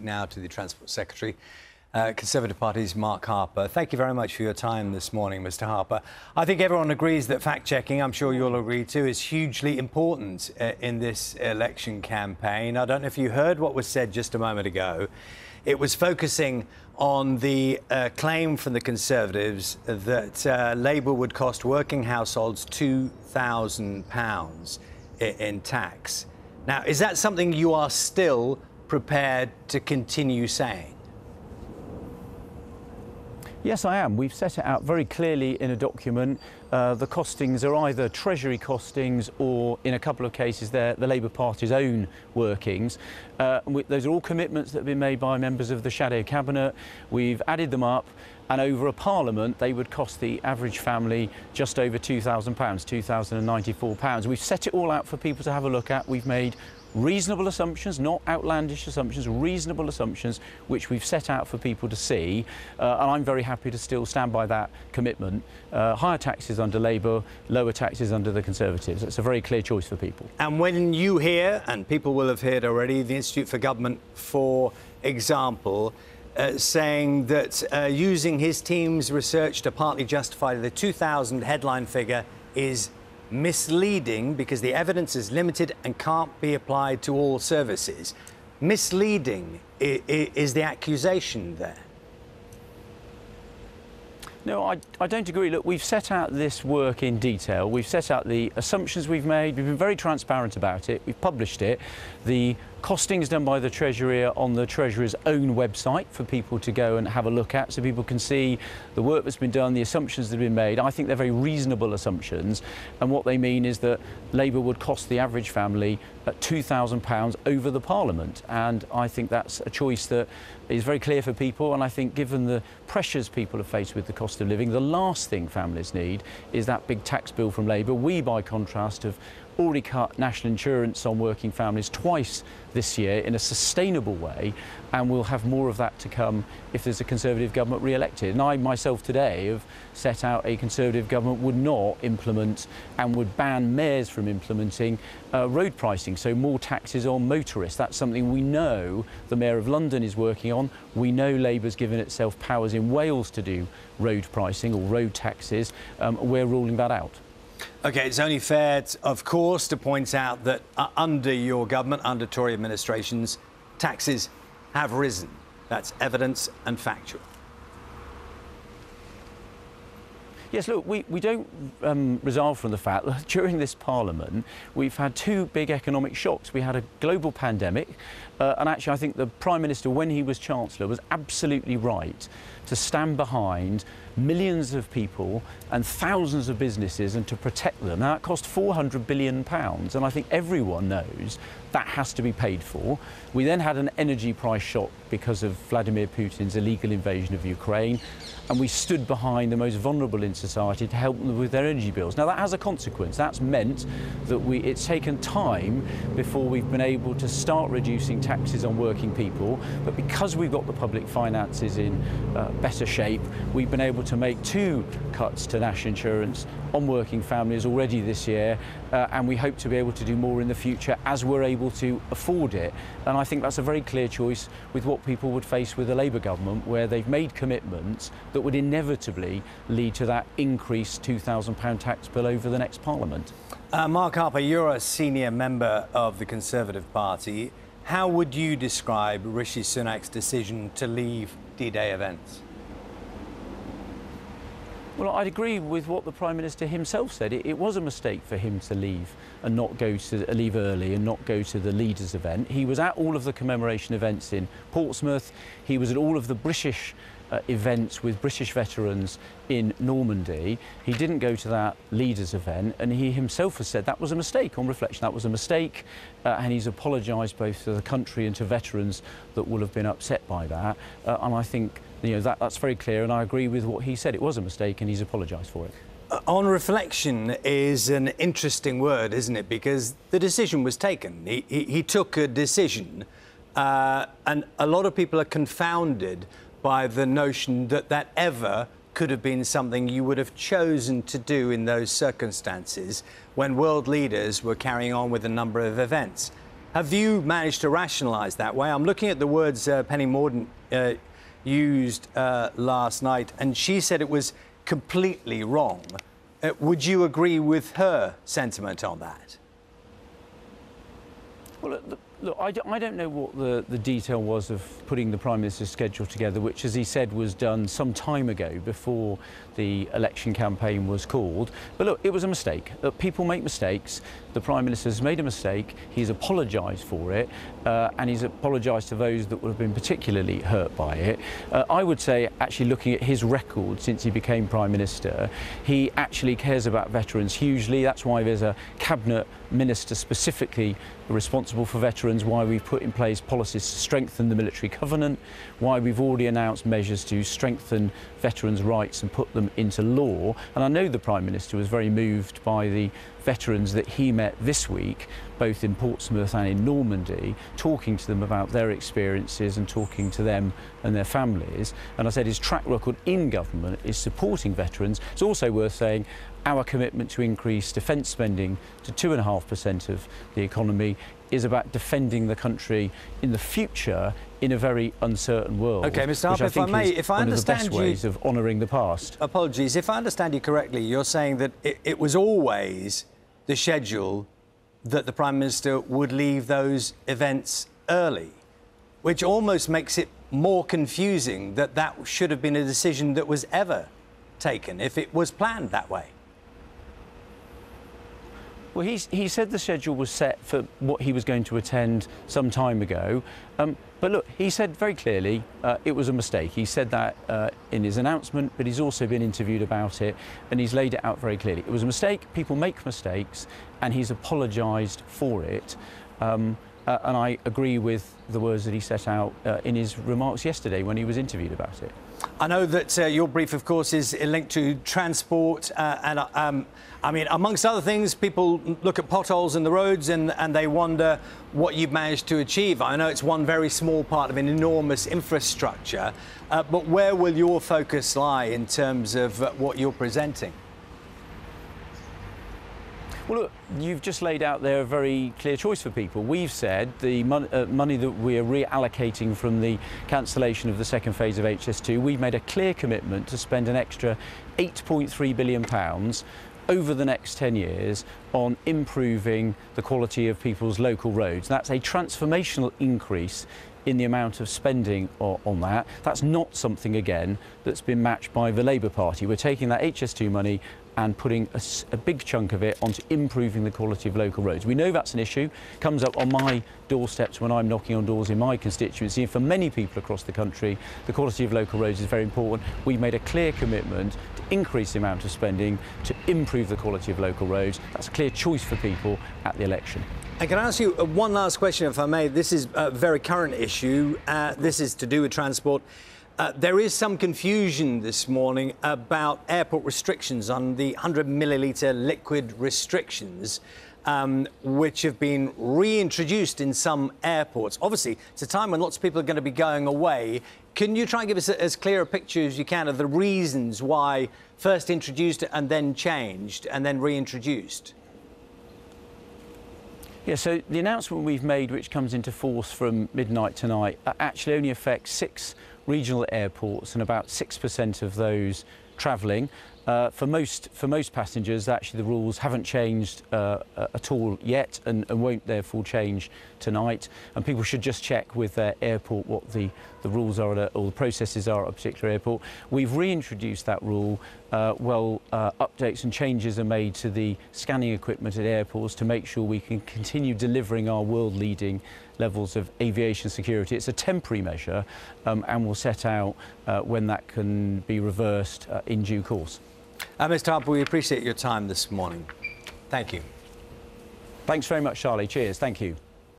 now to the Transport Secretary, Conservative Party's Mark Harper. Thank you very much for your time this morning, Mr Harper. I think everyone agrees that fact-checking, I'm sure you'll agree too, is hugely important in this election campaign. I don't know if you heard what was said just a moment ago. It was focusing on the claim from the Conservatives that Labour would cost working households £2,000 in tax. Now, is that something you are still prepared to continue saying? Yes, I am. We've set it out very clearly in a document. The costings are either Treasury costings or, in a couple of cases, they're the Labour Party's own workings. Those are all commitments that have been made by members of the Shadow Cabinet. We've added them up, and over a Parliament, they would cost the average family just over £2,000, £2,094. We've set it all out for people to have a look at. We've made reasonable assumptions, not outlandish assumptions, reasonable assumptions, which we've set out for people to see. And I'm very happy to still stand by that commitment. Higher taxes under Labour, lower taxes under the Conservatives. It's a very clear choice for people. And when you hear, and people will have heard already, the Institute for Government, for example, saying that using his team's research to partly justify the 2,000 headline figure is misleading because the evidence is limited and can't be applied to all services. Misleading is the accusation there. No, I don't agree. Look, we've set out this work in detail. We've set out the assumptions we've made. We've been very transparent about it. We've published it. The costings done by the Treasury are on the Treasury's own website for people to go and have a look at, so people can see the work that's been done, the assumptions that have been made. I think they're very reasonable assumptions, and what they mean is that Labour would cost the average family at £2,000 over the Parliament, and I think that's a choice that is very clear for people. And I think, given the pressures people have faced with the cost of living, the last thing families need is that big tax bill from Labour. We, by contrast, have already cut national insurance on working families twice this year in a sustainable way, and we'll have more of that to come if there's a Conservative government re-elected. And I myself today have set out a Conservative government would not implement and would ban mayors from implementing road pricing, so more taxes on motorists. That's something we know the Mayor of London is working on. We know Labour's given itself powers in Wales to do road pricing or road taxes. We're ruling that out. OK, it's only fair, of course, to point out that under your government, under Tory administrations, taxes have risen. That's evidence and factual. Yes, look, we don't resolve from the fact that during this Parliament we've had two big economic shocks. We had a global pandemic, and actually I think the Prime Minister, when he was Chancellor, was absolutely right to stand behind millions of people and thousands of businesses and to protect them. Now, that cost £400 billion, and I think everyone knows that has to be paid for. We then had an energy price shock because of Vladimir Putin's illegal invasion of Ukraine, and we stood behind the most vulnerable in society to help them with their energy bills. Now, that has a consequence. That's meant that it's taken time before we've been able to start reducing taxes on working people, but because we've got the public finances in better shape, we've been able to make two cuts to national insurance on working families already this year, and we hope to be able to do more in the future as we're able to afford it. And I think that's a very clear choice with what people would face with a Labour government, where they've made commitments that would inevitably lead to that increased £2,000 tax bill over the next Parliament. Mark Harper, you're a senior member of the Conservative Party. How would you describe Rishi Sunak's decision to leave D-Day events? Well, I'd agree with what the Prime Minister himself said. It was a mistake for him to leave and not go to leave early and not go to the leaders' event. He was at all of the commemoration events in Portsmouth. He was at all of the British events with British veterans in Normandy. He didn't go to that leaders' event, and he himself has said that was a mistake. On reflection, that was a mistake, and he's apologised both to the country and to veterans that will have been upset by that. And I think, you know, that's very clear, and I agree with what he said. It was a mistake, and he's apologised for it. On reflection is an interesting word, isn't it? Because the decision was taken. He took a decision, and a lot of people are confounded by the notion that that ever could have been something you would have chosen to do in those circumstances when world leaders were carrying on with a number of events. Have you managed to rationalise that way? I'm looking at the words Penny Mordaunt used last night, and she said it was completely wrong. Would you agree with her sentiment on that? Well, look, I don't know what the detail was of putting the Prime Minister's schedule together, which, as he said, was done some time ago before the election campaign was called. But look, it was a mistake. Look, people make mistakes. The Prime Minister's made a mistake. He's apologised for it, and he's apologised to those that would have been particularly hurt by it. I would say, actually, looking at his record since he became Prime Minister, he actually cares about veterans hugely. That's why there's a cabinet minister specifically responsible for veterans, why we've put in place policies to strengthen the military covenant, why we've already announced measures to strengthen veterans' rights and put them into law. And I know the Prime Minister was very moved by the veterans that he met this week, both in Portsmouth and in Normandy, talking to them about their experiences and talking to them and their families. And I said his track record in government is supporting veterans. It's also worth saying our commitment to increase defence spending to 2.5% of the economy is about defending the country in the future in a very uncertain world. OK, Mr Harper, if I may, if I understand you... one of the best ways of honouring the past. Apologies. If I understand you correctly, you're saying that it was always the schedule that the Prime Minister would leave those events early, which almost makes it more confusing that that should have been a decision that was ever taken if it was planned that way. Well, he said the schedule was set for what he was going to attend some time ago. But look, he said very clearly it was a mistake. He said that in his announcement, but he's also been interviewed about it, and he's laid it out very clearly. It was a mistake. People make mistakes, and he's apologised for it. And I agree with the words that he set out in his remarks yesterday when he was interviewed about it. I know that your brief, of course, is linked to transport I mean, amongst other things, people look at potholes in the roads and they wonder what you've managed to achieve. I know it's one very small part of an enormous infrastructure, but where will your focus lie in terms of what you're presenting? Well, look, you've just laid out there a very clear choice for people. We've said the money that we're reallocating from the cancellation of the second phase of HS2, we've made a clear commitment to spend an extra £8.3 billion over the next 10 years on improving the quality of people's local roads. That's a transformational increase in the amount of spending on that. That's not something, again, that's been matched by the Labour Party. We're taking that HS2 money and putting a big chunk of it onto improving the quality of local roads. We know that's an issue, comes up on my doorsteps when I'm knocking on doors in my constituency, and for many people across the country, the quality of local roads is very important. We've made a clear commitment to increase the amount of spending to improve the quality of local roads. That's a clear choice for people at the election. I can ask you one last question, if I may. This is a very current issue. This is to do with transport. There is some confusion this morning about airport restrictions on the 100 millilitre liquid restrictions, which have been reintroduced in some airports. Obviously, it's a time when lots of people are going to be going away. Can you try and give us as clear a picture as you can of the reasons why first introduced and then changed and then reintroduced? Yeah, so the announcement we've made, which comes into force from midnight tonight, actually only affects 6 regional airports and about 6% of those travelling. For most passengers, actually the rules haven't changed at all yet and won't therefore change tonight. And people should just check with their airport what the rules are or the processes are at a particular airport. We've reintroduced that rule. Updates and changes are made to the scanning equipment at airports to make sure we can continue delivering our world-leading levels of aviation security. It's a temporary measure and we'll set out when that can be reversed in due course. Mr Harper, we appreciate your time this morning. Thank you. Thanks very much, Charlie. Cheers. Thank you.